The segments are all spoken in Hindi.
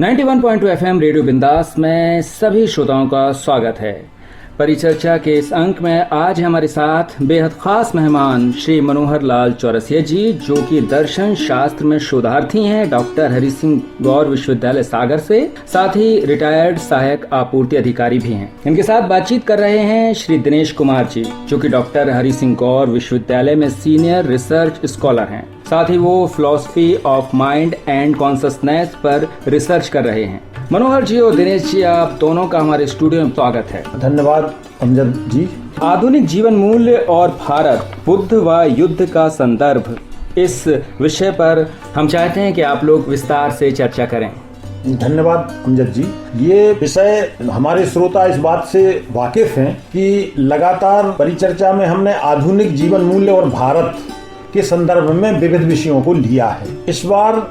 91.2 FM रेडियो बिंदास में सभी श्रोताओं का स्वागत है। परिचर्चा के इस अंक में आज हमारे साथ बेहद खास मेहमान श्री मनोहर लाल चौरसिया जी, जो कि दर्शन शास्त्र में शोधार्थी हैं डॉक्टर हरि सिंह गौर विश्वविद्यालय सागर से, साथ ही रिटायर्ड सहायक आपूर्ति अधिकारी भी हैं। इनके साथ बातचीत कर रहे हैं श्री दिनेश कुमार जी, जो कि डॉक्टर हरि सिंह गौर विश्वविद्यालय में सीनियर रिसर्च स्कॉलर हैं। साथ ही वो philosophy of mind and consciousness पर रिसर्च कर रहे हैं। मनोहर जी और दिनेश जी, आप दोनों का हमारे स्टूडियो में स्वागत है। धन्यवाद अमजद जी। आधुनिक जीवन मूल्य और भारत, बुद्ध व युद्ध का संदर्भ, इस विषय पर हम चाहते हैं कि आप लोग विस्तार से चर्चा करें। धन्यवाद अमजद जी। ये विषय हमारे श्रोता इस बात से वाकिफ हैं कि लगातार परिचर्चा में हमने आधुनिक जीवन मूल्य और भारत के संदर्भ में विविध विषयों को लिया है। इस बार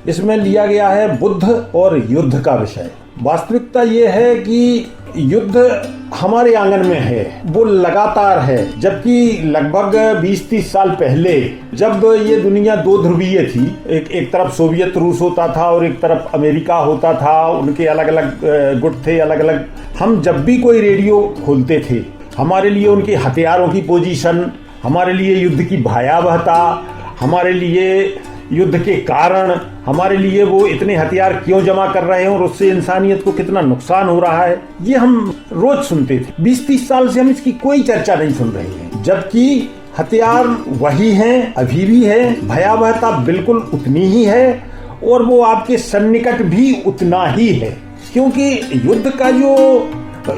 इसमें लिया गया है बुद्ध और युद्ध का विषय। वास्तविकता ये है कि युद्ध हमारे आंगन में है, वो लगातार है, जबकि लगभग 20-30 साल पहले जब ये दुनिया दो ध्रुवीय थी, एक तरफ सोवियत रूस होता था और एक तरफ अमेरिका होता था, उनके अलग अलग गुट थे, अलग अलग। हम जब भी कोई रेडियो खोलते थे, हमारे लिए उनके हथियारों की पोजीशन, हमारे लिए युद्ध की भयावहता, हमारे लिए युद्ध के कारण, हमारे लिए वो इतने हथियार क्यों जमा कर रहे हैं और उससे इंसानियत को कितना नुकसान हो रहा है, ये हम रोज सुनते थे। 20-30 साल से हम इसकी कोई चर्चा नहीं सुन रहे हैं, जबकि हथियार वही हैं, अभी भी है, भयावहता बिल्कुल उतनी ही है और वो आपके सन्निकट भी उतना ही है। क्योंकि युद्ध का जो,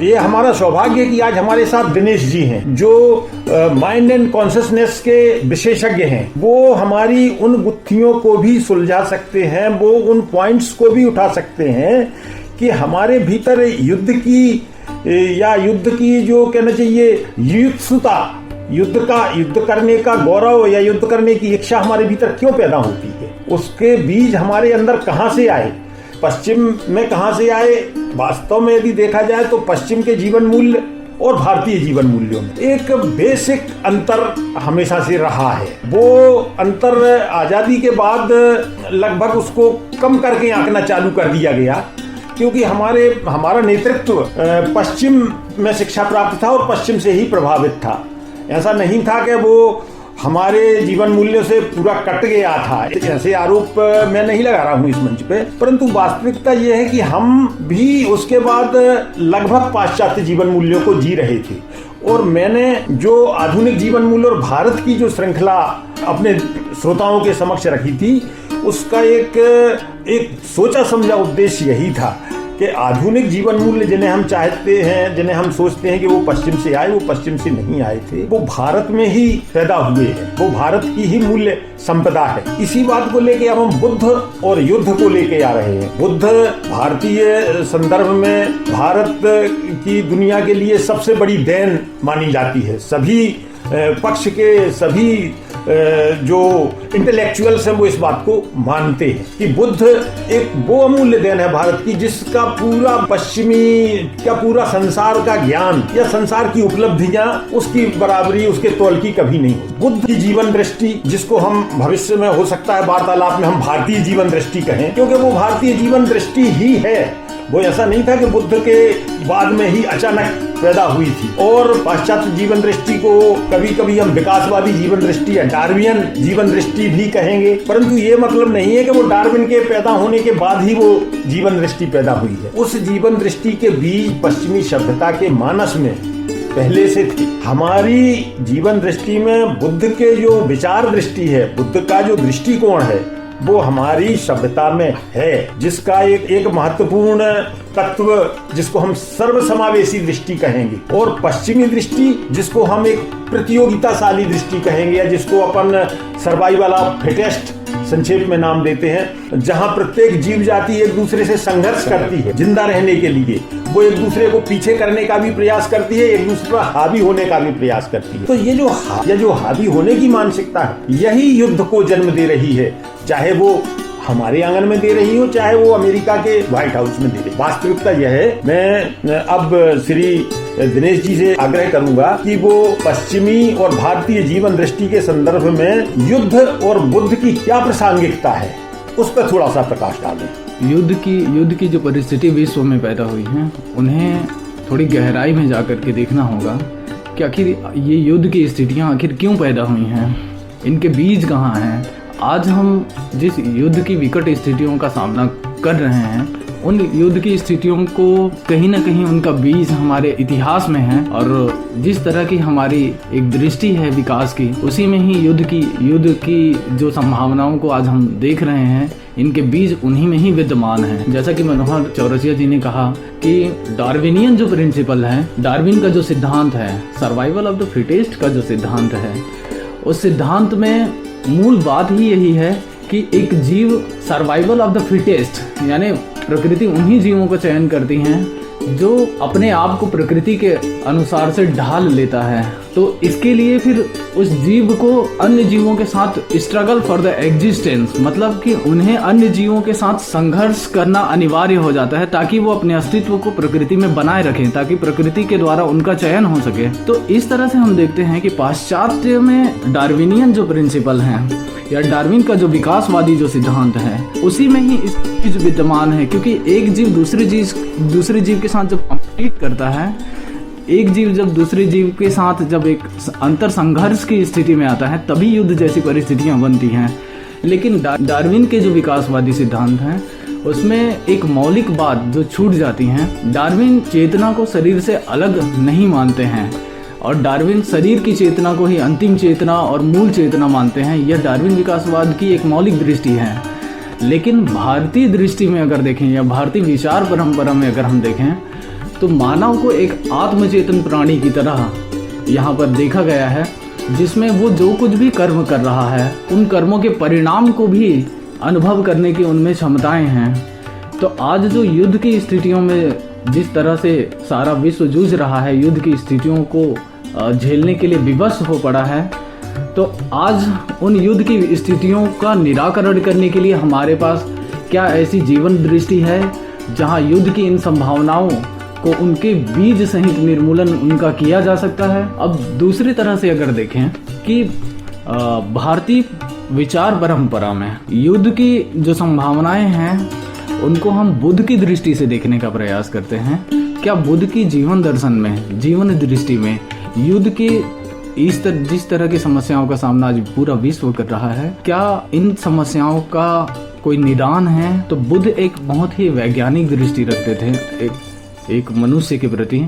ये हमारा सौभाग्य है कि आज हमारे साथ दिनेश जी हैं, जो माइंड एंड कॉन्शसनेस के विशेषज्ञ हैं। वो हमारी उन गुत्थियों को भी सुलझा सकते हैं, वो उन पॉइंट्स को भी उठा सकते हैं कि हमारे भीतर युद्ध की जो कहना चाहिए युत्सुता, युद्ध करने का गौरव या युद्ध करने की इच्छा हमारे भीतर क्यों पैदा होती है, उसके बीज हमारे अंदर कहाँ से आए, पश्चिम में कहां से आए। वास्तव में यदि देखा जाए तो पश्चिम के जीवन मूल्य और भारतीय जीवन मूल्यों में एक बेसिक अंतर हमेशा से रहा है। वो अंतर आजादी के बाद लगभग उसको कम करके आंकना चालू कर दिया गया, क्योंकि हमारा नेतृत्व पश्चिम में शिक्षा प्राप्त था और पश्चिम से ही प्रभावित था। ऐसा नहीं था कि वो हमारे जीवन मूल्यों से पूरा कट गया था। ऐसे आरोप मैं नहीं लगा रहा हूं इस मंच पे, परंतु वास्तविकता यह है कि हम भी उसके बाद लगभग पाश्चात्य जीवन मूल्यों को जी रहे थे। और मैंने जो आधुनिक जीवन मूल्य और भारत की जो श्रृंखला अपने श्रोताओं के समक्ष रखी थी, उसका एक सोचा समझा उद्देश्य यही था कि आधुनिक जीवन मूल्य जिन्हें हम चाहते हैं, जिन्हें हम सोचते हैं कि वो पश्चिम से आए, वो पश्चिम से नहीं आए थे, वो भारत में ही पैदा हुए हैं, वो भारत की ही मूल्य संपदा है। इसी बात को लेके अब हम बुद्ध और युद्ध को लेके आ रहे हैं। बुद्ध भारतीय संदर्भ में भारत की दुनिया के लिए सबसे बड़ी देन मानी जाती है। सभी पक्ष के सभी जो इंटेलेक्चुअल्स हैं वो इस बात को मानते हैं कि बुद्ध एक वो अमूल्य देन है भारत की, जिसका पूरा पूरा संसार का ज्ञान या संसार की उपलब्धियां उसकी बराबरी, उसके तौल की कभी नहीं हो। बुद्ध की जीवन दृष्टि, जिसको हम भविष्य में हो सकता है वार्तालाप में हम भारतीय जीवन दृष्टि कहें, क्योंकि वो भारतीय जीवन दृष्टि ही है। वो ऐसा नहीं था कि बुद्ध के बाद में ही अचानक पैदा हुई थी। और पाश्चात्य जीवन दृष्टि को कभी कभी हम विकासवादी जीवन दृष्टि या डार्वियन जीवन दृष्टि भी कहेंगे, परंतु ये मतलब नहीं है कि वो डार्विन के पैदा होने के बाद ही वो जीवन दृष्टि पैदा हुई है। उस जीवन दृष्टि के बीज पश्चिमी सभ्यता के मानस में पहले से थी। हमारी जीवन दृष्टि में बुद्ध के जो विचार दृष्टि है, बुद्ध का जो दृष्टिकोण है, वो हमारी सभ्यता में है, जिसका एक महत्वपूर्ण तत्व जिसको हम सर्वसमावेशी दृष्टि कहेंगे, और पश्चिमी दृष्टि जिसको हम एक प्रतियोगिताशाली दृष्टि कहेंगे, या जिसको अपन सर्वाइवल ऑफ फिटेस्ट संक्षेप में नाम देते हैं, जहां प्रत्येक जीव जाति एक दूसरे से संघर्ष करती है जिंदा रहने के लिए। वो एक दूसरे को पीछे करने का भी प्रयास करती है, एक दूसरे पर हावी होने का भी प्रयास करती है। तो ये जो हावी होने की मानसिकता है, यही युद्ध को जन्म दे रही है, चाहे वो हमारे आंगन में दे रही हो, चाहे वो अमेरिका के व्हाइट हाउस में दे रही। वास्तविकता यह है, मैं अब श्री दिनेश जी से आग्रह करूंगा कि वो पश्चिमी और भारतीय जीवन दृष्टि के संदर्भ में युद्ध और बुद्ध की क्या प्रासंगिकता है, उस पर थोड़ा सा प्रकाश डालें। युद्ध की जो परिस्थिति विश्व में पैदा हुई है, उन्हें थोड़ी गहराई में जा कर के देखना होगा कि आखिर ये युद्ध की स्थितियाँ आखिर क्यों पैदा हुई हैं, इनके बीज कहाँ हैं। आज हम जिस युद्ध की विकट स्थितियों का सामना कर रहे हैं, उन युद्ध की स्थितियों को कहीं ना कहीं उनका बीज हमारे इतिहास में है, और जिस तरह की हमारी एक दृष्टि है विकास की, उसी में ही युद्ध की जो संभावनाओं को आज हम देख रहे हैं, इनके बीज उन्हीं में ही विद्यमान हैं। जैसा कि मनोहर चौरसिया जी ने कहा कि डार्विनियन जो प्रिंसिपल है, डार्विन का जो सिद्धांत है, सर्वाइवल ऑफ द फिटेस्ट का जो सिद्धांत है, उस सिद्धांत में मूल बात ही यही है कि एक जीव सर्वाइवल ऑफ द फिटेस्ट, यानी प्रकृति उन्हीं जीवों का चयन करती हैं जो अपने आप को प्रकृति के अनुसार से ढाल लेता है। तो इसके लिए फिर उस जीव को अन्य जीवों के साथ स्ट्रगल फॉर द एग्जिस्टेंस, मतलब कि उन्हें अन्य जीवों के साथ संघर्ष करना अनिवार्य हो जाता है ताकि वो अपने अस्तित्व को प्रकृति में बनाए रखें, ताकि प्रकृति के द्वारा उनका चयन हो सके। तो इस तरह से हम देखते हैं कि पाश्चात्य में डार्विनियन जो प्रिंसिपल हैं या डार्विन का जो विकासवादी जो सिद्धांत है, उसी में ही इस चीज विद्यमान है। क्योंकि एक जीव दूसरे जीव के साथ जब कॉम्पीट करता है, एक जीव जब दूसरे जीव के साथ जब एक अंतर संघर्ष की स्थिति में आता है, तभी युद्ध जैसी परिस्थितियां बनती हैं। लेकिन डार्विन के जो विकासवादी सिद्धांत हैं, उसमें एक मौलिक बात जो छूट जाती है। डार्विन चेतना को शरीर से अलग नहीं मानते हैं, और डार्विन शरीर की चेतना को ही अंतिम चेतना और मूल चेतना मानते हैं। यह डार्विन विकासवाद की एक मौलिक दृष्टि है। लेकिन भारतीय दृष्टि में अगर देखें, या भारतीय विचार परंपरा में अगर हम देखें, तो मानव को एक आत्मचेतन प्राणी की तरह यहाँ पर देखा गया है, जिसमें वो जो कुछ भी कर्म कर रहा है, उन कर्मों के परिणाम को भी अनुभव करने की उनमें क्षमताएं हैं। तो आज जो युद्ध की स्थितियों में जिस तरह से सारा विश्व जूझ रहा है, युद्ध की स्थितियों को झेलने के लिए विवश हो पड़ा है, तो आज उन युद्ध की स्थितियों का निराकरण करने के लिए हमारे पास क्या ऐसी जीवन दृष्टि है जहां युद्ध की इन संभावनाओं को उनके बीज सहित निर्मूलन उनका किया जा सकता है। अब दूसरी तरह से अगर देखें कि भारतीय विचार परंपरा में युद्ध की जो संभावनाएं हैं, उनको हम बुद्ध की दृष्टि से देखने का प्रयास करते हैं। क्या बुद्ध की जीवन दर्शन में, जीवन दृष्टि में युद्ध की जिस तरह की समस्याओं का सामना आज पूरा विश्व कर रहा है, क्या इन समस्याओं का कोई निदान है? तो बुद्ध एक बहुत ही वैज्ञानिक दृष्टि रखते थे एक मनुष्य के प्रति,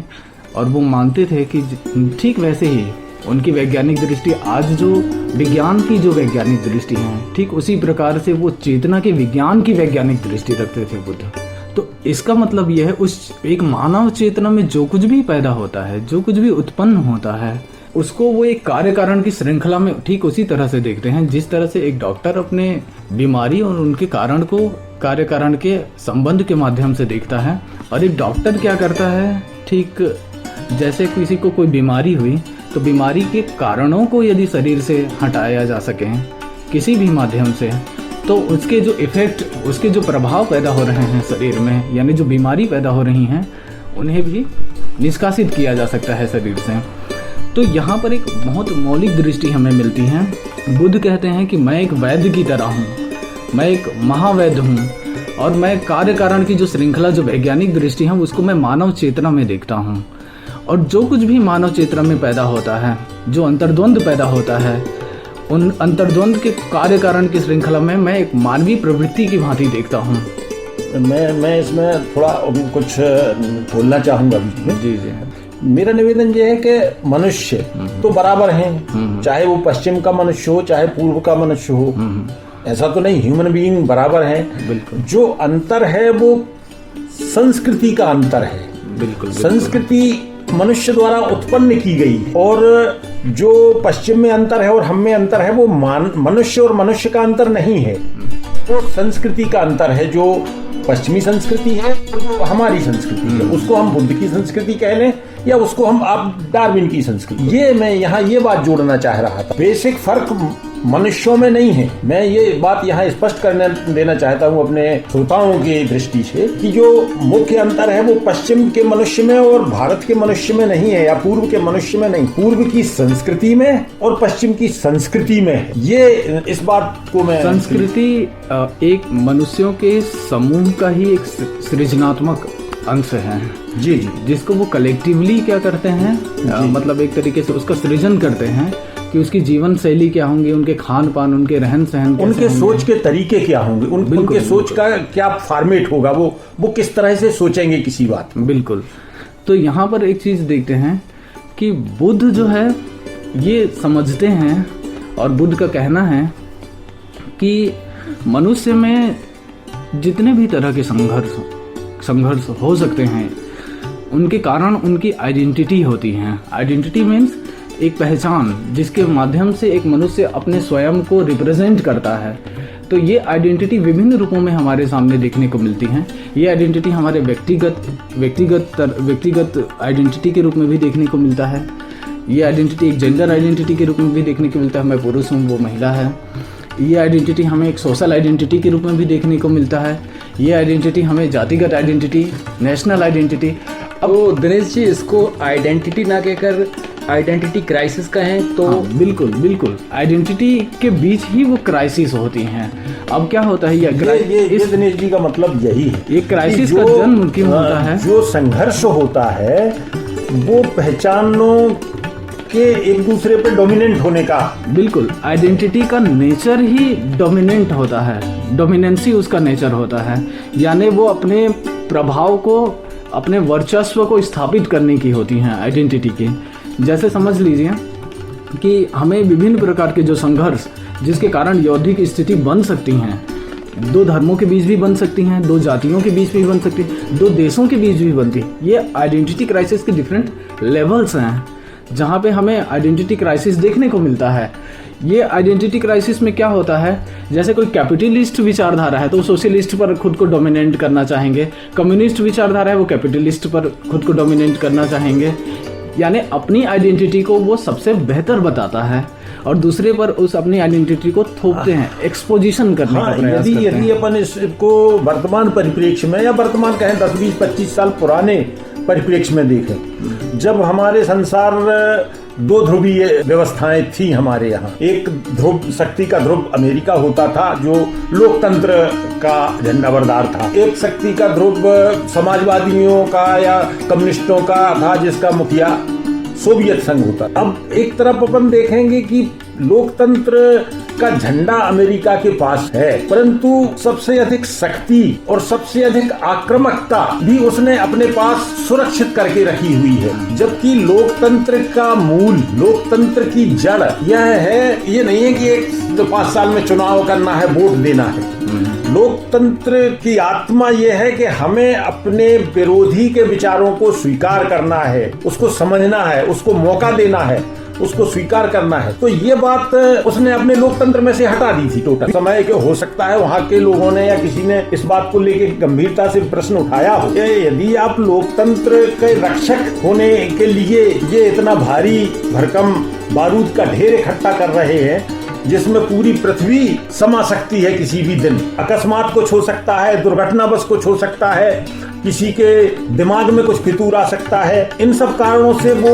और वो मानते थे कि ठीक वैसे ही उनकी वैज्ञानिक दृष्टि आज जो विज्ञान की जो वैज्ञानिक दृष्टि है, ठीक उसी प्रकार से वो चेतना के विज्ञान की वैज्ञानिक दृष्टि रखते थे बुद्ध। तो इसका मतलब यह है, उस एक मानव चेतना में जो कुछ भी पैदा होता है, जो कुछ भी उत्पन्न होता है, उसको वो एक कार्य कारण की श्रृंखला में ठीक उसी तरह से देखते हैं जिस तरह से एक डॉक्टर अपने बीमारी और उनके कारण को कार्य कारण के संबंध के माध्यम से देखता है। और एक डॉक्टर क्या करता है, ठीक जैसे किसी को कोई बीमारी हुई, तो बीमारी के कारणों को यदि शरीर से हटाया जा सके किसी भी माध्यम से, तो उसके जो इफेक्ट, उसके जो प्रभाव पैदा हो रहे हैं शरीर में, यानी जो बीमारी पैदा हो रही हैं, उन्हें भी निष्कासित किया जा सकता है शरीर से। तो यहाँ पर एक बहुत मौलिक दृष्टि हमें मिलती है। बुद्ध कहते हैं कि मैं एक वैद्य की तरह हूँ, मैं एक महावैद्य हूँ, और मैं कार्य कारण की जो श्रृंखला, जो वैज्ञानिक दृष्टि है, उसको मैं मानव चेतना में देखता हूँ। और जो कुछ भी मानव चेतना में पैदा होता है, जो अंतर्द्वंद पैदा होता है, उन अंतर्द्वंद के कार्य कारण की श्रृंखला में मैं एक मानवीय प्रवृत्ति की भांति देखता हूँ। मैं इसमें थोड़ा कुछ बोलना चाहूँगा बीच में। जी जी। मेरा निवेदन ये है कि मनुष्य तो बराबर हैं, चाहे वो पश्चिम का मनुष्य हो, चाहे पूर्व का मनुष्य हो, ऐसा तो नहीं, ह्यूमन बीइंग बराबर हैं। बिल्कुल। जो अंतर है वो संस्कृति का अंतर है। बिल्कुल। संस्कृति मनुष्य द्वारा उत्पन्न की गई, और जो पश्चिम में अंतर है और हम में अंतर है, वो मनुष्य और मनुष्य का अंतर नहीं है, वो संस्कृति का अंतर है। जो पश्चिमी संस्कृति है, जो हमारी संस्कृति है, उसको हम बुद्ध की संस्कृति कह लें, या उसको हम आप डार्विन की संस्कृति। ये मैं यहाँ ये बात जोड़ना चाह रहा था। बेसिक फर्क मनुष्यों में नहीं है। मैं ये बात यहाँ स्पष्ट करने देना चाहता हूँ अपने श्रोताओं की दृष्टि से कि जो मुख्य अंतर है वो पश्चिम के मनुष्य में और भारत के मनुष्य में नहीं है, या पूर्व के मनुष्य में नहीं, पूर्व की संस्कृति में और पश्चिम की संस्कृति में है। ये इस बात को मैं संस्कृति एक मनुष्यों के समूह का ही एक सृजनात्मक अंश है। जी जी, जिसको वो कलेक्टिवली क्या करते हैं, मतलब एक तरीके से उसका सृजन करते हैं कि उसकी जीवन शैली क्या होंगी, उनके खान पान, उनके रहन सहन, उनके सोच के तरीके क्या होंगे, उनके सोच का क्या फॉर्मेट होगा, वो किस तरह से सोचेंगे किसी बात में। बिल्कुल। तो यहाँ पर एक चीज देखते हैं कि बुद्ध जो है ये समझते हैं, और बुद्ध का कहना है कि मनुष्य में जितने भी तरह के संघर्ष हो सकते हैं, उनके कारण उनकी आइडेंटिटी होती है। आइडेंटिटी मीन्स एक पहचान, जिसके माध्यम से एक मनुष्य अपने स्वयं को रिप्रेजेंट करता है। तो ये आइडेंटिटी विभिन्न रूपों में हमारे सामने देखने को मिलती हैं। ये आइडेंटिटी हमारे व्यक्तिगत आइडेंटिटी के रूप में भी देखने को मिलता है। ये आइडेंटिटी एक जेंडर आइडेंटिटी के रूप में भी देखने को मिलता है, मैं पुरुष हूँ वो महिला है। ये आइडेंटिटी हमें एक सोशल आइडेंटिटी के रूप में भी देखने को मिलता है। ये आइडेंटिटी हमें जातिगत आइडेंटिटी, नेशनल आइडेंटिटी। अब दिनेश जी, इसको आइडेंटिटी ना कहकर आइडेंटिटी क्राइसिस कहें तो बिल्कुल आइडेंटिटी के बीच ही वो क्राइसिस होती हैं। अब क्या होता है, ये दिनेश जी का मतलब यही है, ये क्राइसिस का जन्म क्यों होता है? जो संघर्ष होता है वो पहचानों के एक दूसरे पे डोमिनेंट होने का। बिल्कुल, आइडेंटिटी का नेचर ही डोमिनेंट होता है, डोमिनेंसी उसका नेचर होता है, यानी वो अपने प्रभाव को, अपने वर्चस्व को स्थापित करने की होती हैं आइडेंटिटी की। जैसे समझ लीजिए कि हमें विभिन्न प्रकार के जो संघर्ष, जिसके कारण यौद्धिक स्थिति बन सकती हैं, दो धर्मों के बीच भी बन सकती हैं, दो जातियों के बीच भी बन सकती हैं, दो देशों के बीच भी बनती है। ये आइडेंटिटी क्राइसिस के डिफरेंट लेवल्स हैं, जहाँ पे हमें आइडेंटिटी क्राइसिस देखने को मिलता है। ये आइडेंटिटी क्राइसिस में क्या होता है, जैसे कोई कैपिटलिस्ट विचारधारा है तो वो सोशलिस्ट पर खुद को डोमिनेट करना चाहेंगे, कम्युनिस्ट विचारधारा है वो कैपिटलिस्ट पर खुद को डोमिनेट करना चाहेंगे। यानी अपनी आइडेंटिटी को वो सबसे बेहतर बताता है और दूसरे पर उस अपनी आइडेंटिटी को थोपते हैं, एक्सपोजिशन करने का प्रयास करते हैं। यदि अपन इसको वर्तमान परिप्रेक्ष्य में, या वर्तमान कहें 10, 20, 25 साल पुराने परिप्रेक्ष्य में देखें, जब हमारे संसार दो ध्रुवीय व्यवस्थाएं थी हमारे यहाँ। एक ध्रुव, शक्ति का ध्रुव अमेरिका होता था जो लोकतंत्र का झंडाबरदार था। एक शक्ति का ध्रुव समाजवादियों का या कम्युनिस्टों का था जिसका मुखिया सोवियत संघ होता। अब एक तरफ अपन देखेंगे कि लोकतंत्र का झंडा अमेरिका के पास है, परंतु सबसे अधिक शक्ति और सबसे अधिक आक्रामकता भी उसने अपने पास सुरक्षित करके रखी हुई है। जबकि लोकतंत्र का मूल, लोकतंत्र की जड़ यह है, ये नहीं है कि एक 5 साल में चुनाव करना है, वोट देना है। लोकतंत्र की आत्मा यह है कि हमें अपने विरोधी के विचारों को स्वीकार करना है, उसको समझना है, उसको मौका देना है, उसको स्वीकार करना है। तो ये बात उसने अपने लोकतंत्र में से हटा दी थी टोटल। समय के हो सकता है वहां के लोगों ने या किसी ने इस बात को लेकर गंभीरता से प्रश्न उठाया हो, यदि आप लोकतंत्र के रक्षक होने के लिए ये इतना भारी भरकम बारूद का ढेर इकट्ठा कर रहे हैं जिसमें पूरी पृथ्वी समा सकती है किसी भी दिन, अकस्मात कुछ हो सकता है, दुर्घटनावश कुछ हो सकता है, किसी के दिमाग में कुछ फितूर आ सकता है, इन सब कारणों से वो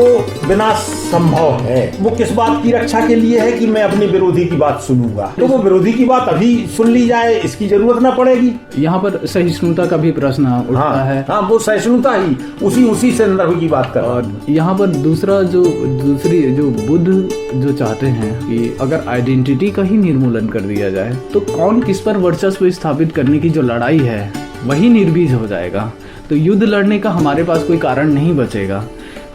विनाश संभव है। वो किस बात की रक्षा के लिए है कि मैं अपने विरोधी की बात सुनूंगा, तो वो विरोधी की बात अभी सुन ली जाए, इसकी जरूरत ना पड़ेगी। यहाँ पर सहिष्णुता का भी प्रश्न उठता है। हाँ, वो सहिष्णुता ही उसी संदर्भ की बात कर। और यहाँ पर दूसरी जो बुद्ध जो चाहते हैं कि अगर आइडेंटिटी का ही निर्मूलन कर दिया जाए तो कौन किस पर वर्चस्व स्थापित करने की जो लड़ाई है वही निर्बीज हो जाएगा। तो युद्ध लड़ने का हमारे पास कोई कारण नहीं बचेगा।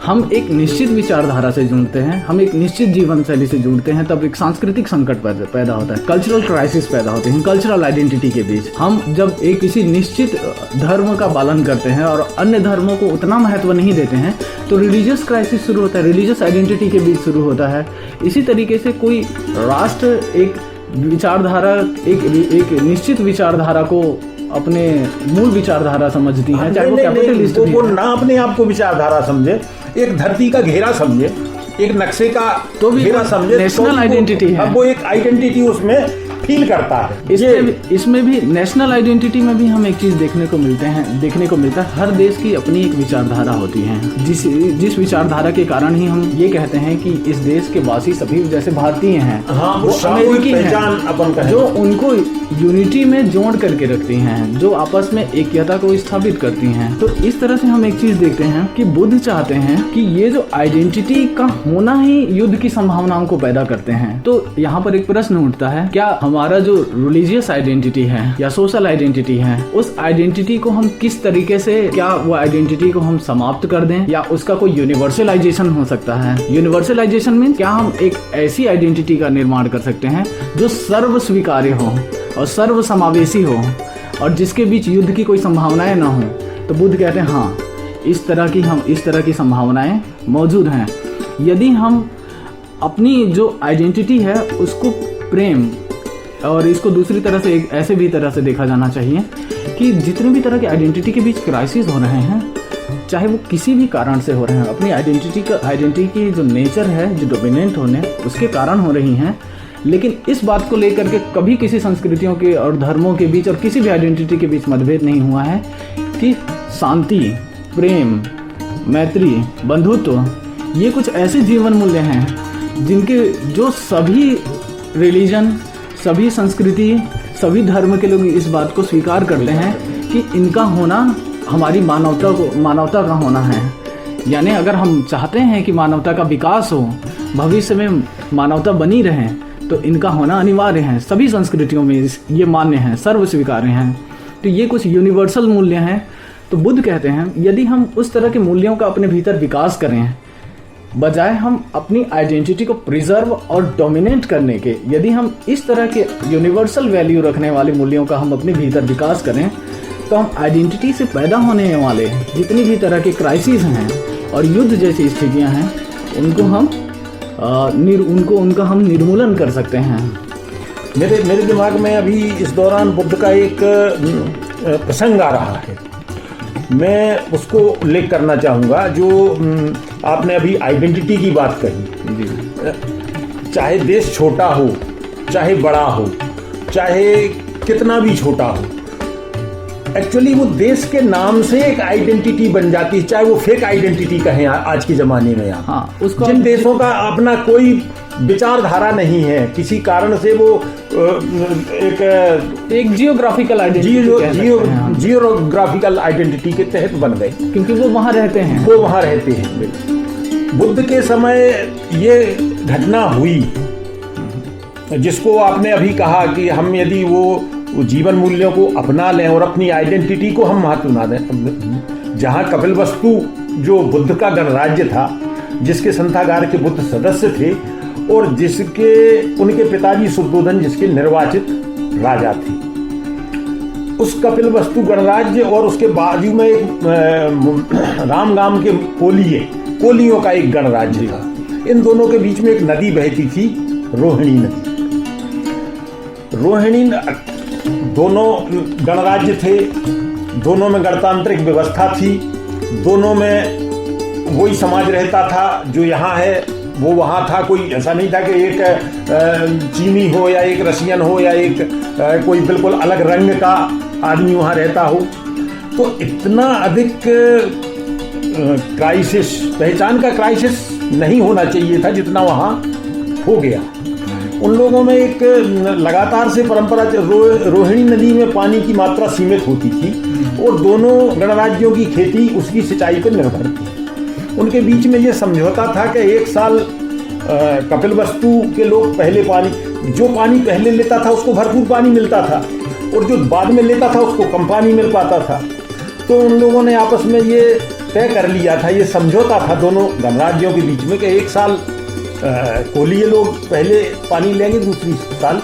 हम एक निश्चित विचारधारा से जुड़ते हैं, हम एक निश्चित जीवन शैली से जुड़ते हैं, तब एक सांस्कृतिक संकट पैदा होता है, कल्चरल क्राइसिस पैदा होते हैं कल्चरल आइडेंटिटी के बीच। हम जब एक किसी निश्चित धर्म का पालन करते हैं और अन्य धर्मों को उतना महत्व नहीं देते हैं तो रिलीजियस क्राइसिस शुरू होता है, रिलीजियस आइडेंटिटी के बीच शुरू होता है। इसी तरीके से कोई राष्ट्र एक विचारधारा, एक निश्चित विचारधारा को अपने मूल विचारधारा समझती है, चाहे वो कैपिटलिस्ट भी वो ना अपने आप को विचारधारा समझे, एक धरती का घेरा समझे, एक नक्शे का तो भी घेरा समझे, नेशनल तो भी आइडेंटिटी है। अब वो एक आइडेंटिटी उसमें फील करता है। इसमें भी नेशनल आइडेंटिटी में भी हम एक चीज देखने को मिलता है। हर देश की अपनी एक विचारधारा होती है, जिस विचारधारा के कारण ही हम ये कहते हैं कि इस देश के वासी सभी जैसे भारतीय हैं, हाँ, वो अमेरिकी पहचान अपन हैं, जो उनको यूनिटी में जोड़ करके रखती हैं, जो आपस में एकता को स्थापित करती हैं। तो इस तरह से हम एक चीज देखते हैं कि बुद्ध चाहते हैं कि ये जो आइडेंटिटी का होना ही युद्ध की संभावनाओं को पैदा करते हैं। तो यहाँ पर एक प्रश्न उठता है, क्या हमारा जो रिलीजियस आइडेंटिटी है या सोशल आइडेंटिटी है, उस आइडेंटिटी को हम किस तरीके से, क्या वो आइडेंटिटी को हम समाप्त कर दें या उसका कोई यूनिवर्सलाइजेशन हो सकता है? यूनिवर्सलाइजेशन मीन्स क्या हम एक ऐसी आइडेंटिटी का निर्माण कर सकते हैं जो सर्व स्वीकार्य हो और सर्व समावेशी हो और जिसके बीच युद्ध की कोई संभावनाएं ना हो? तो बुद्ध कहते हैं हाँ, इस तरह की संभावनाएं मौजूद हैं। यदि हम अपनी जो आइडेंटिटी है उसको प्रेम, और इसको दूसरी तरह से एक ऐसे भी तरह से देखा जाना चाहिए कि जितने भी तरह के आइडेंटिटी के बीच क्राइसिस हो रहे हैं, चाहे वो किसी भी कारण से हो रहे हैं, अपनी आइडेंटिटी की जो नेचर है, जो डोमिनेंट होने उसके कारण हो रही हैं, लेकिन इस बात को लेकर के कभी किसी संस्कृतियों के और धर्मों के बीच और किसी भी आइडेंटिटी के बीच मतभेद नहीं हुआ है कि शांति, प्रेम, मैत्री, बंधुत्व ये कुछ ऐसे जीवन मूल्य हैं जिनके जो सभी रिलीजन, सभी संस्कृति, सभी धर्म के लोग इस बात को स्वीकार करते हैं कि इनका होना हमारी मानवता का होना है। यानी अगर हम चाहते हैं कि मानवता का विकास हो, भविष्य में मानवता बनी रहे, तो इनका होना अनिवार्य है। सभी संस्कृतियों में ये मान्य है, सर्व स्वीकार्य हैं। तो ये कुछ यूनिवर्सल मूल्य हैं। तो बुद्ध कहते हैं यदि हम उस तरह के मूल्यों का अपने भीतर विकास करें, बजाय हम अपनी आइडेंटिटी को प्रिजर्व और डोमिनेट करने के, यदि हम इस तरह के यूनिवर्सल वैल्यू रखने वाले मूल्यों का हम अपने भीतर विकास करें, तो हम आइडेंटिटी से पैदा होने वाले जितनी भी तरह के क्राइसिस हैं और युद्ध जैसी स्थितियां हैं, उनका हम निर्मूलन कर सकते हैं। मेरे दिमाग में अभी इस दौरान बुद्ध का एक प्रसंग आ रहा है, मैं उसको उल्लेख करना चाहूँगा। जो आपने अभी आइडेंटिटी की बात कही, चाहे देश छोटा हो, चाहे बड़ा हो, चाहे कितना भी छोटा हो, एक्चुअली वो देश के नाम से एक आइडेंटिटी बन जाती है, चाहे वो फेक आइडेंटिटी कहें आज के ज़माने में। आप जिन देशों का अपना कोई विचारधारा नहीं है, किसी कारण से वो एक जियोग्राफिकल आइडेंटिटी के तहत बन गए, क्योंकि वो वहाँ रहते हैं। बुद्ध के समय ये घटना हुई, जिसको आपने अभी कहा कि हम यदि वो जीवन मूल्यों को अपना लें और अपनी आइडेंटिटी को हम महत्व ना दें। जहाँ कपिलवस्तु जो बुद्ध का गणराज्य था, जिसके संथागार के बुद्ध सदस्य थे और उनके पिताजी शुद्धोधन जिसके निर्वाचित राजा थे, उस कपिलवस्तु गणराज्य और उसके बाजू में एक रामगाम के कोलियों का एक गणराज्य था। इन दोनों के बीच में एक नदी बहती थी, रोहिणी नदी। दोनों गणराज्य थे, दोनों में गणतांत्रिक व्यवस्था थी, दोनों में वही समाज रहता था जो यहाँ है वो वहाँ था। कोई ऐसा नहीं था कि एक चीनी हो या एक रशियन हो या एक कोई बिल्कुल अलग रंग का आदमी वहाँ रहता हो। तो इतना अधिक क्राइसिस, पहचान का क्राइसिस नहीं होना चाहिए था जितना वहाँ हो गया। उन लोगों में एक लगातार से परंपरा, रोहिणी नदी में पानी की मात्रा सीमित होती थी और दोनों गणराज्यों की खेती उसकी सिंचाई पर निर्भर थी। उनके बीच में ये समझौता था कि एक साल कपिलवस्तु के लोग जो पानी पहले लेता था उसको भरपूर पानी मिलता था और जो बाद में लेता था उसको कम पानी मिल पाता था। तो उन लोगों ने आपस में ये तय कर लिया था, ये समझौता था दोनों गणराज्यों के बीच में कि एक साल कोलीय लोग पहले पानी लेंगे, दूसरी साल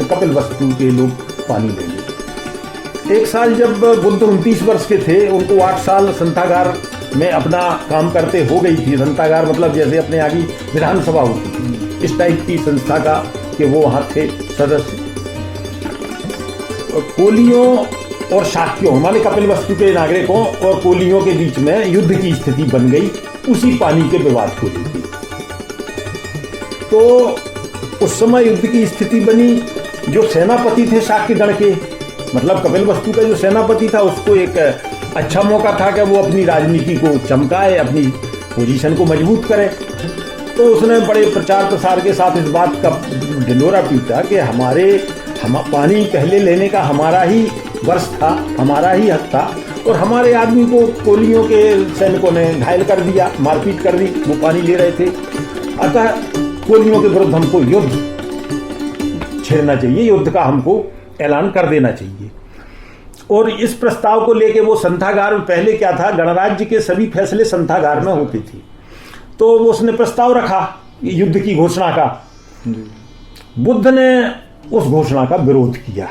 कपिलवस्तु के लोग पानी लेंगे। एक साल जब बुद्ध 29 वर्ष के थे, उनको 8 साल संथागार में अपना काम करते हो गई थी। संथागार मतलब जैसे अपने यहाँ की विधानसभा होती थी, इस टाइप की संस्था का कि वो वहाँ थे सदस्य। कोलियों और शाक्यों, हमारे कपिलवस्तु के नागरिकों और कोलियों के बीच में युद्ध की स्थिति बन गई उसी पानी के विवाद को लेकर। तो उस समय युद्ध की स्थिति बनी, जो सेनापति थे शाक्यगण के, मतलब कपिलवस्तु का जो सेनापति था, उसको एक अच्छा मौका था कि वो अपनी राजनीति को चमकाए, अपनी पोजीशन को मजबूत करे। तो उसने बड़े प्रचार प्रसार के साथ इस बात का ढिंढोरा पीटा कि हम पानी पहले लेने का हमारा ही वर्ष था, हमारा ही हक था, और हमारे आदमी को कोलियों के सैनिकों ने घायल कर दिया, मारपीट कर दी, वो पानी ले रहे थे। अतः कोलियों के विरुद्ध हमको युद्ध छेड़ना चाहिए, युद्ध का हमको ऐलान कर देना चाहिए। और इस प्रस्ताव को लेके वो संथागार में, पहले क्या था, गणराज्य के सभी फैसले संथागार में होते थे, तो उसने प्रस्ताव रखा युद्ध की घोषणा का। बुद्ध ने उस घोषणा का विरोध किया,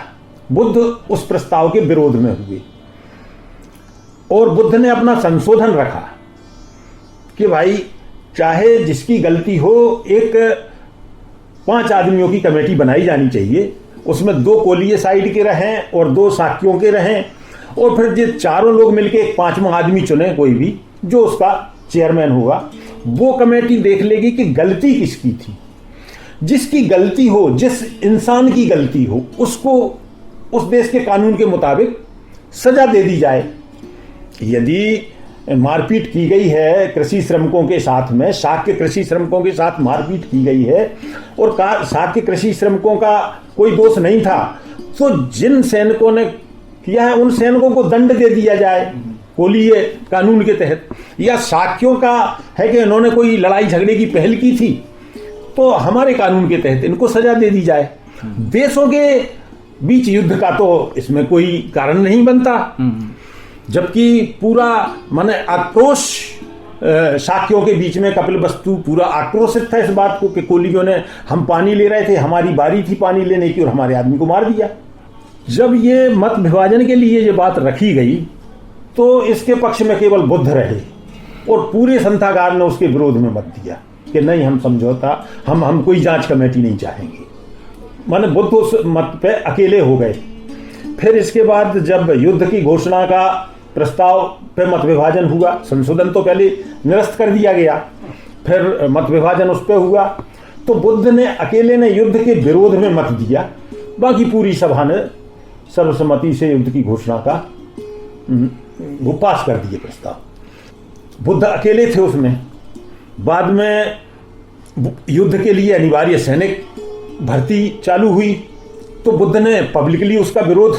बुद्ध उस प्रस्ताव के विरोध में हुए, और बुद्ध ने अपना संशोधन रखा कि भाई चाहे जिसकी गलती हो, एक 5 आदमियों की कमेटी बनाई जानी चाहिए, उसमें 2 कोलीय साइड के रहें और 2 शाक्यों के रहें, और फिर ये चारों लोग मिलके एक 5वां आदमी चुने, कोई भी जो उसका चेयरमैन होगा। वो कमेटी देख लेगी कि गलती किसकी थी, जिसकी गलती हो, जिस इंसान की गलती हो, उसको उस देश के कानून के मुताबिक सजा दे दी जाए। यदि मारपीट की गई है कृषि श्रमिकों के साथ में, शाक्य कृषि श्रमिकों के साथ मारपीट की गई है, और शाक्य कृषि श्रमिकों का कोई दोष नहीं था, तो जिन सैनिकों ने किया है उन सैनिकों को दंड दे दिया जाए कोलीय कानून के तहत। या शाक्यों का है कि इन्होंने कोई लड़ाई झगड़े की पहल की थी, तो हमारे कानून के तहत इनको सजा दे दी जाए। देशों के बीच युद्ध का तो इसमें कोई कारण नहीं बनता, जबकि पूरा माने आक्रोश शाक्यों के बीच में, कपिलवस्तु पूरा आक्रोशित था इस बात को कि कोलियों ने, हम पानी ले रहे थे, हमारी बारी थी पानी लेने की, और हमारे आदमी को मार दिया। जब ये मत विभाजन के लिए ये बात रखी गई, तो इसके पक्ष में केवल बुद्ध रहे, और पूरे संथागार ने उसके विरोध में मत दिया कि नहीं, हम समझौता, हम कोई जांच कमेटी नहीं चाहेंगे। माने बुद्ध उस मत पे अकेले हो गए। फिर इसके बाद जब युद्ध की घोषणा का प्रस्ताव पे मत विभाजन हुआ, संशोधन तो पहले निरस्त कर दिया गया, फिर मत विभाजन उस पे हुआ, तो बुद्ध ने अकेले ने युद्ध के विरोध में मत दिया, बाकी पूरी सभा ने सर्वसम्मति से युद्ध की घोषणा का वो पास कर दिए प्रस्ताव। बुद्ध अकेले थे उसमें। बाद में युद्ध के लिए अनिवार्य सैनिक भर्ती चालू हुई, तो बुद्ध ने पब्लिकली उसका विरोध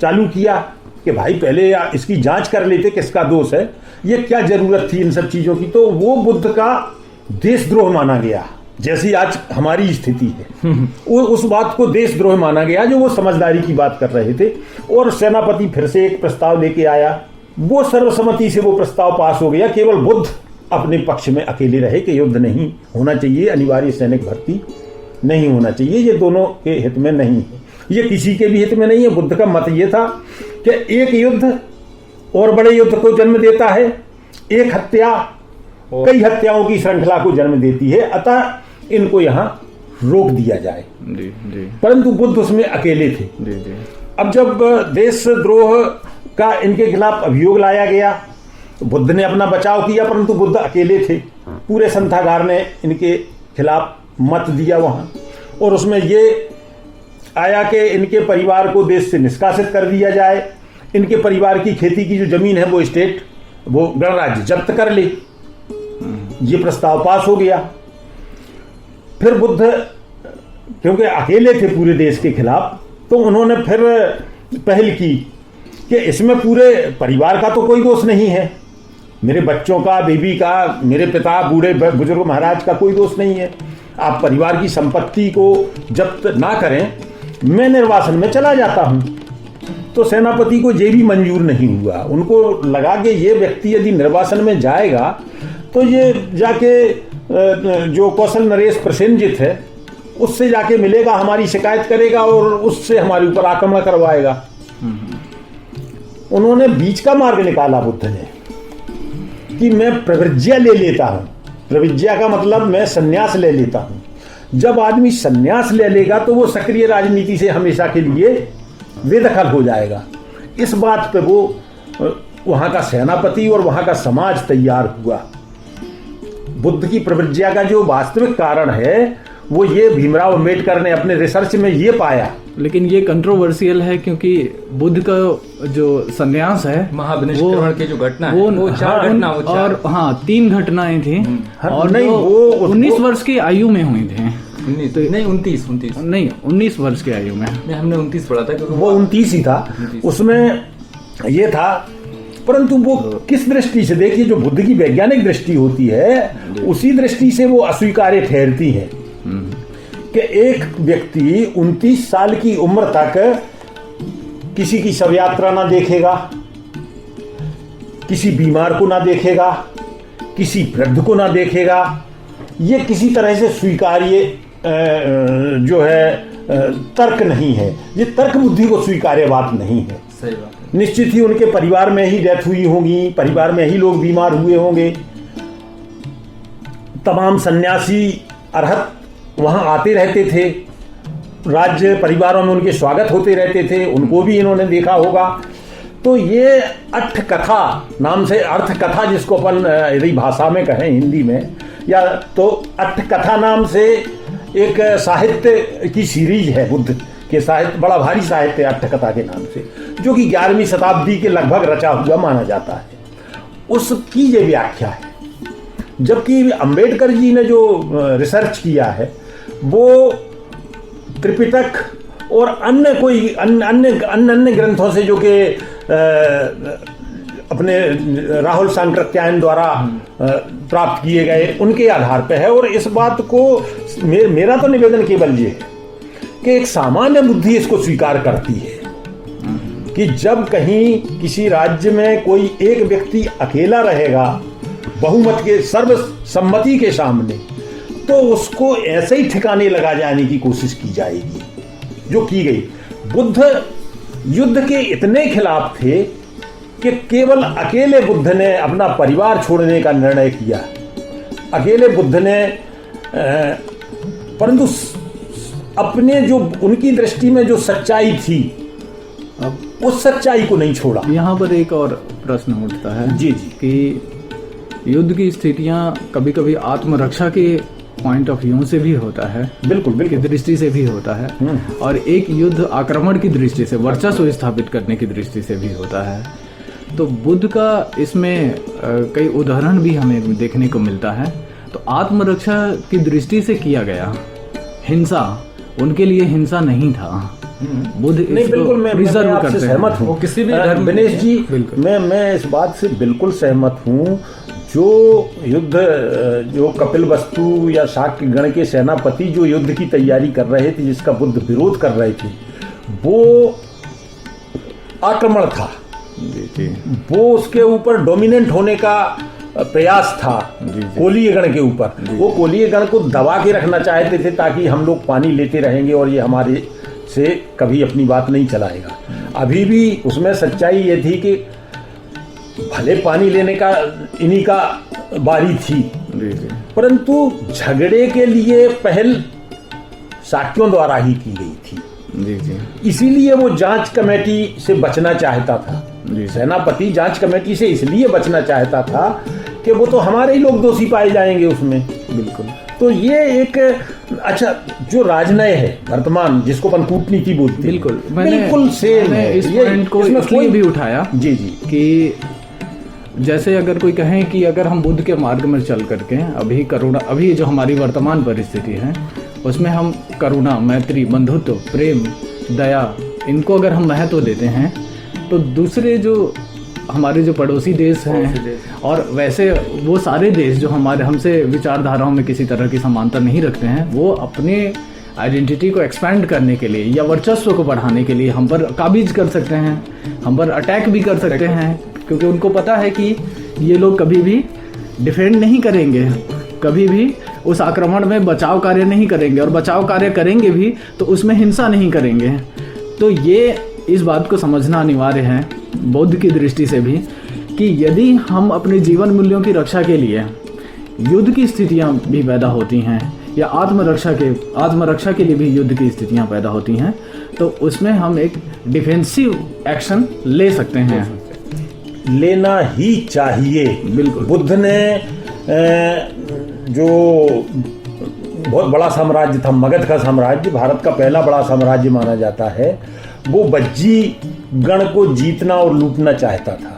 चालू किया कि भाई पहले इसकी जांच कर लेते किसका दोष है, ये क्या जरूरत थी इन सब चीजों की। तो वो बुद्ध का देशद्रोह माना गया, जैसी आज हमारी स्थिति है। उस बात को देशद्रोह माना गया जो वो समझदारी की बात कर रहे थे। और सेनापति फिर से एक प्रस्ताव लेके आया, वो सर्वसम्मति से वो प्रस्ताव पास हो गया। केवल बुद्ध अपने पक्ष में अकेले रहे कि युद्ध नहीं होना चाहिए, अनिवार्य सैनिक भर्ती नहीं होना चाहिए, ये दोनों के हित में नहीं है, ये किसी के भी हित में नहीं है। बुद्ध का मत ये था कि एक युद्ध और बड़े युद्ध को जन्म देता है, एक हत्या कई हत्याओं की श्रृंखला को जन्म देती है, अतः इनको यहाँ रोक दिया जाए। परंतु बुद्ध उसमें अकेले थे। अब जब देशद्रोह का इनके खिलाफ अभियोग लाया गया, तो बुद्ध ने अपना बचाव किया, परंतु बुद्ध अकेले थे। पूरे संथागार ने इनके खिलाफ मत दिया वहां, और उसमें ये आया कि इनके परिवार को देश से निष्कासित कर दिया जाए, इनके परिवार की खेती की जो जमीन है वो स्टेट, वो गणराज्य जब्त कर ले। ये प्रस्ताव पास हो गया। फिर बुद्ध क्योंकि अकेले थे पूरे देश के खिलाफ, तो उन्होंने फिर पहल की कि इसमें पूरे परिवार का तो कोई दोष नहीं है, मेरे बच्चों का, बीवी का, मेरे पिता, बूढ़े बुजुर्ग महाराज का कोई दोष नहीं है। आप परिवार की संपत्ति को जब्त ना करें, मैं निर्वासन में चला जाता हूं। तो सेनापति को ये भी मंजूर नहीं हुआ। उनको लगा कि ये व्यक्ति यदि निर्वासन में जाएगा तो ये जाके जो कौशल नरेश प्रसेनजित है उससे जाके मिलेगा, हमारी शिकायत करेगा और उससे हमारे ऊपर आक्रमण करवाएगा। उन्होंने बीच का मार्ग निकाला बुद्ध ने कि मैं प्रविज्ञा ले लेता हूं। प्रविज्ञा का मतलब मैं संन्यास ले लेता हूं। जब आदमी संन्यास ले लेगा तो वो सक्रिय राजनीति से हमेशा के लिए बेदखल हो जाएगा। इस बात पे वो वहां का सेनापति और वहां का समाज तैयार हुआ। बुद्ध की प्रविज्ञा का जो वास्तविक कारण है वो ये भीमराव अंबेडकर ने अपने रिसर्च में ये पाया। लेकिन ये कंट्रोवर्शियल है क्योंकि बुद्ध का जो संन्यास है महाविनिष्करण की जो घटना है, वो वो चार घटना, वो चार। और हाँ 3 घटनाएं थी और नहीं, जो वो 19 वर्ष की आयु में हुई थी। 19 वर्ष की आयु में। हमने 29 पढ़ा था क्योंकि वो 29 ही था। उसमें ये था, परंतु वो किस दृष्टि से, देखिए जो बुद्ध की वैज्ञानिक दृष्टि होती है उसी दृष्टि से वो अस्वीकार्य ठहरती है कि एक व्यक्ति 29 साल की उम्र तक किसी की शव यात्रा ना देखेगा, किसी बीमार को ना देखेगा, किसी वृद्ध को ना देखेगा, ये किसी तरह से स्वीकार्य जो है तर्क नहीं है, ये तर्क बुद्धि को स्वीकार्य बात नहीं है। सही बात है। निश्चित ही उनके परिवार में ही डेथ हुई होगी, परिवार में ही लोग बीमार हुए होंगे, तमाम सन्यासी अरहत वहां आते रहते थे, राज्य परिवारों में उनके स्वागत होते रहते थे, उनको भी इन्होंने देखा होगा। तो ये अट्ठ कथा नाम से, अर्थ कथा जिसको अपन यदि भाषा में कहें हिंदी में, या तो अट्ठ कथा नाम से एक साहित्य की सीरीज है बुद्ध के साहित्य, बड़ा भारी साहित्य अट्ठ कथा के नाम से, जो कि 11वीं शताब्दी के लगभग रचा हुआ माना जाता है। उसकी ये व्याख्या है। जबकि अंबेडकर जी ने जो रिसर्च किया है वो त्रिपिटक और अन्य कोई अन्य ग्रंथों से जो कि अपने राहुल सांकृत्यायन द्वारा प्राप्त किए गए उनके आधार पर है। और इस बात को मेरा तो निवेदन केवल ये है कि एक सामान्य बुद्धि इसको स्वीकार करती है कि जब कहीं किसी राज्य में कोई एक व्यक्ति अकेला रहेगा बहुमत के सर्वसम्मति के सामने, तो उसको ऐसे ही ठिकाने लगा जाने की कोशिश की जाएगी, जो की गई। बुद्ध युद्ध के इतने खिलाफ थे कि केवल अकेले बुद्ध ने अपना परिवार छोड़ने का निर्णय किया। अकेले बुद्ध ने परंतु अपने जो उनकी दृष्टि में जो सच्चाई थी उस सच्चाई को नहीं छोड़ा। यहाँ पर एक और प्रश्न उठता है जी जी कि युद्ध की स्थितियाँ कभी कभी आत्मरक्षा के पॉइंट ऑफ व्यू से भी होता है, बिल्कुल की दृष्टि से भी होता है, और एक युद्ध आक्रमण की दृष्टि से, वर्चस्व स्थापित करने की दृष्टि से भी होता है। तो बुद्ध का इसमें कई उदाहरण भी हमें देखने को मिलता है। तो आत्मरक्षा की दृष्टि से किया गया हिंसा उनके लिए हिंसा नहीं था। बुद्ध नहीं, बिल्कुल मैं आपसे सहमत हूँ। किसी भी धर्म दिनेश जी, मैं इस बात से बिल्कुल सहमत हूँ। जो युद्ध, जो कपिल वस्तु या शाक्य गण के सेनापति जो युद्ध की तैयारी कर रहे थे, जिसका बुद्ध विरोध कर रहे थे, वो आक्रमण था। वो उसके ऊपर डोमिनेंट होने का प्रयास था कोलीय गण के ऊपर। वो कोलीय गण को दबा के रखना चाहते थे ताकि हम लोग पानी लेते रहेंगे और ये हमारे से कभी अपनी बात नहीं चलाएगा। अभी भी उसमें सच्चाई ये थी कि भले पानी लेने का इन्हीं का बारी थी, परंतु झगड़े के लिए पहल शाक्यों द्वारा ही की गई थी। इसीलिए वो जांच कमेटी से बचना चाहता था। सेनापति जांच कमेटी से इसलिए बचना चाहता था कि वो तो हमारे ही लोग दोषी पाए जाएंगे उसमें। बिल्कुल। तो ये एक अच्छा जो राजनय है वर्तमान, जिसको अपन कूटनीति बोलते हैं, बिल्कुल सेम है। इस पॉइंट को इसलिए भी उठाया जी जी कि जैसे अगर कोई कहें कि अगर हम बुद्ध के मार्ग में चल करके अभी जो हमारी वर्तमान परिस्थिति है उसमें हम करुणा, मैत्री, बंधुत्व, प्रेम, दया, इनको अगर हम महत्व देते हैं, तो दूसरे जो हमारे जो पड़ोसी देश हैं और वैसे वो सारे देश जो हमारे हमसे विचारधाराओं में किसी तरह की समानता नहीं रखते हैं, वो अपने आइडेंटिटी को एक्सपैंड करने के लिए या वर्चस्व को बढ़ाने के लिए हम पर काबिज कर सकते हैं, हम पर अटैक भी कर सकते हैं, क्योंकि उनको पता है कि ये लोग कभी भी डिफेंड नहीं करेंगे, कभी भी उस आक्रमण में बचाव कार्य नहीं करेंगे, और बचाव कार्य करेंगे भी तो उसमें हिंसा नहीं करेंगे। तो ये इस बात को समझना अनिवार्य है बौद्ध की दृष्टि से भी कि यदि हम अपने जीवन मूल्यों की रक्षा के लिए युद्ध की स्थितियां भी पैदा होती हैं या आत्मरक्षा के लिए भी युद्ध की स्थितियां पैदा होती हैं, तो उसमें हम एक डिफेंसिव एक्शन ले सकते हैं, लेना ही चाहिए। बिल्कुल। बुद्ध ने जो बहुत बड़ा साम्राज्य था, मगध का साम्राज्य, भारत का पहला बड़ा साम्राज्य माना जाता है, वो बज्जी गण को जीतना और लूटना चाहता था।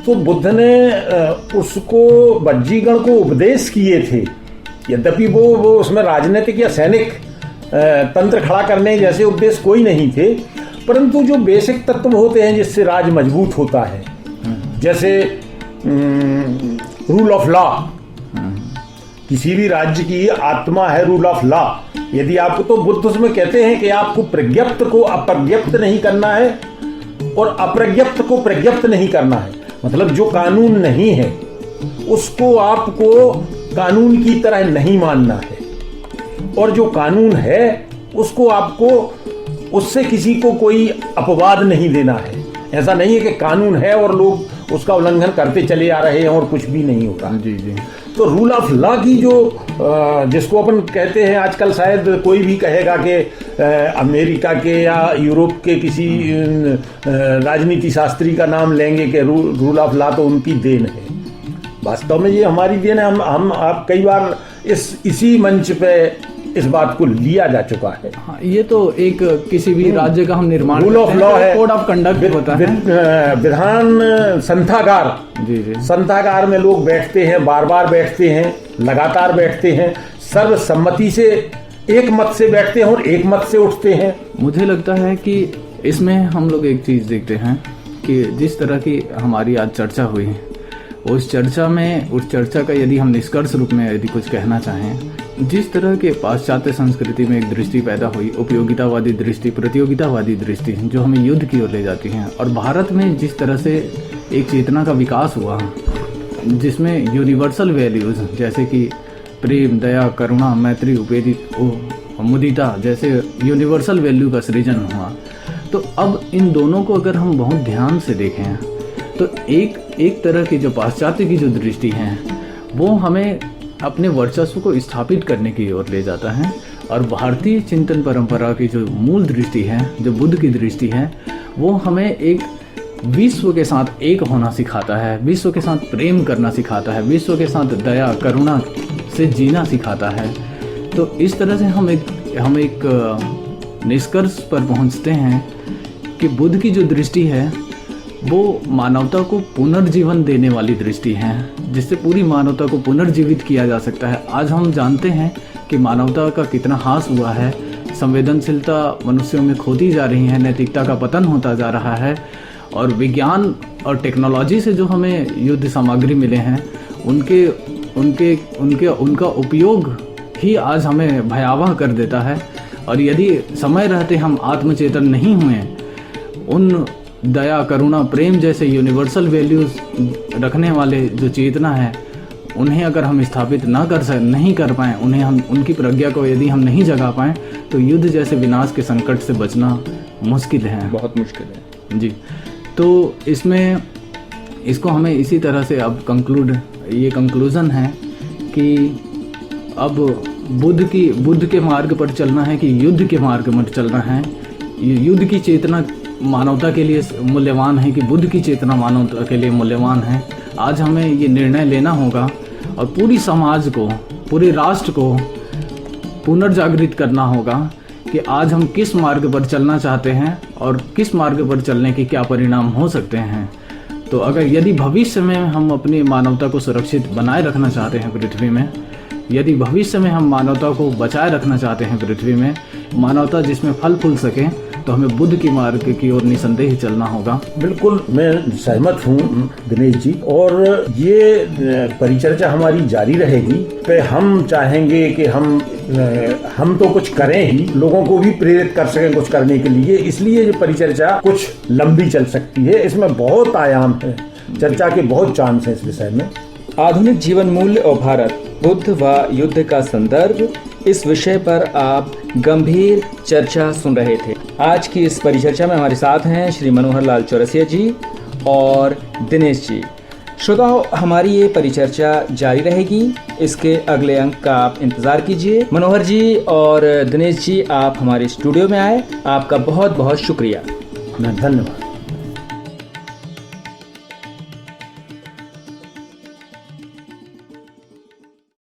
तो बुद्ध ने उसको बज्जी गण को उपदेश किए थे, यद्यपि वो उसमें राजनीतिक या सैनिक तंत्र खड़ा करने जैसे उपदेश कोई नहीं थे, परंतु जो बेसिक तत्व होते हैं जिससे राज मजबूत होता है, जैसे रूल ऑफ लॉ, किसी भी राज्य की आत्मा है रूल ऑफ लॉ। यदि आपको, तो बुद्ध उसमें कहते हैं कि आपको प्रज्ञप्त को अप्रज्ञप्त नहीं करना है और अप्रज्ञप्त को प्रज्ञप्त नहीं करना है। मतलब जो कानून नहीं है उसको आपको कानून की तरह नहीं मानना है, और जो कानून है उसको आपको, उससे किसी को कोई अपवाद नहीं देना है। ऐसा नहीं है कि कानून है और लोग उसका उल्लंघन करते चले आ रहे हैं और कुछ भी नहीं होता। जी जी। तो रूल ऑफ लॉ की जो जिसको अपन कहते हैं, आजकल शायद कोई भी कहेगा कि अमेरिका के या यूरोप के किसी राजनीति शास्त्री का नाम लेंगे कि रूल ऑफ लॉ तो उनकी देन है। वास्तव में ये हमारी देन है। हम आप कई बार इसी मंच पे इस बात को लिया जा चुका है। हाँ, ये तो एक किसी भी राज्य का हम निर्माण, रूल ऑफ लॉ है, कोड ऑफ कंडक्ट होता है, विधान संथागार। जी जी। संथागार में लोग बैठते हैं, बार बार बैठते हैं, लगातार बैठते हैं, सर्वसम्मति से एक मत से बैठते हैं और एक मत से उठते हैं। मुझे लगता है कि इसमें हम लोग एक चीज़ देखते हैं कि जिस तरह की हमारी आज चर्चा हुई, उस चर्चा का यदि हम निष्कर्ष रूप में यदि कुछ कहना चाहें, जिस तरह के पाश्चात्य संस्कृति में एक दृष्टि पैदा हुई, उपयोगितावादी दृष्टि, प्रतियोगितावादी दृष्टि, जो हमें युद्ध की ओर ले जाती है, और भारत में जिस तरह से एक चेतना का विकास हुआ जिसमें यूनिवर्सल वैल्यूज़ जैसे कि प्रेम, दया, करुणा, मैत्री, मुदिता जैसे यूनिवर्सल वैल्यू का सृजन हुआ, तो अब इन दोनों को अगर हम बहुत ध्यान से देखें तो एक तरह की जो पाश्चात्य की जो दृष्टि है वो हमें अपने वर्चस्व को स्थापित करने की ओर ले जाता है, और भारतीय चिंतन परंपरा की जो मूल दृष्टि है, जो बुद्ध की दृष्टि है, वो हमें एक विश्व के साथ एक होना सिखाता है, विश्व के साथ प्रेम करना सिखाता है, विश्व के साथ दया करुणा से जीना सिखाता है। तो इस तरह से हम एक निष्कर्ष पर पहुंचते हैं कि बुद्ध की जो दृष्टि है वो मानवता को पुनर्जीवन देने वाली दृष्टि है, जिससे पूरी मानवता को पुनर्जीवित किया जा सकता है। आज हम जानते हैं कि मानवता का कितना ह्रास हुआ है, संवेदनशीलता मनुष्यों में खोती जा रही है, नैतिकता का पतन होता जा रहा है, और विज्ञान और टेक्नोलॉजी से जो हमें युद्ध सामग्री मिले हैं उनका उपयोग ही आज हमें भयावह कर देता है। और यदि समय रहते हम आत्मचेतन नहीं हुए, उन दया, करुणा, प्रेम जैसे यूनिवर्सल वैल्यूज रखने वाले जो चेतना है, उन्हें अगर हम स्थापित नहीं कर पाएँ, उन्हें हम उनकी प्रज्ञा को यदि हम नहीं जगा पाएँ, तो युद्ध जैसे विनाश के संकट से बचना मुश्किल है, बहुत मुश्किल है जी। तो इसको हमें इसी तरह से अब कंक्लूजन है कि अब बुद्ध के मार्ग पर चलना है कि युद्ध के मार्ग पर चलना है। युद्ध की चेतना मानवता के लिए मूल्यवान है कि बुद्ध की चेतना मानवता के लिए मूल्यवान है। आज हमें ये निर्णय लेना होगा और पूरी समाज को, पूरे राष्ट्र को पुनर्जागृत करना होगा कि आज हम किस मार्ग पर चलना चाहते हैं और किस मार्ग पर चलने के क्या परिणाम हो सकते हैं। तो यदि भविष्य में हम अपनी मानवता को सुरक्षित बनाए रखना चाहते हैं पृथ्वी में, यदि भविष्य में हम मानवता को बचाए रखना चाहते हैं पृथ्वी में, मानवता जिसमें फल फूल सके, तो हमें बुद्ध की मार्ग की ओर निसंदेह चलना होगा। बिल्कुल मैं सहमत हूँ दिनेश जी, और ये परिचर्चा हमारी जारी रहेगी। पे हम चाहेंगे कि हम तो कुछ करें ही, लोगों को भी प्रेरित कर सकें कुछ करने के लिए, इसलिए ये परिचर्चा कुछ लंबी चल सकती है। इसमें बहुत आयाम है, चर्चा के बहुत चांस है इस विषय में। आधुनिक जीवन मूल्य और भारत, बुद्ध व युद्ध का संदर्भ, इस विषय पर आप गंभीर चर्चा सुन रहे थे। आज की इस परिचर्चा में हमारे साथ हैं श्री मनोहर लाल चौरसिया जी और दिनेश जी। श्रोताओं, हमारी ये परिचर्चा जारी रहेगी, इसके अगले अंक का आप इंतजार कीजिए। मनोहर जी और दिनेश जी, आप हमारे स्टूडियो में आए, आपका बहुत बहुत शुक्रिया। धन्यवाद।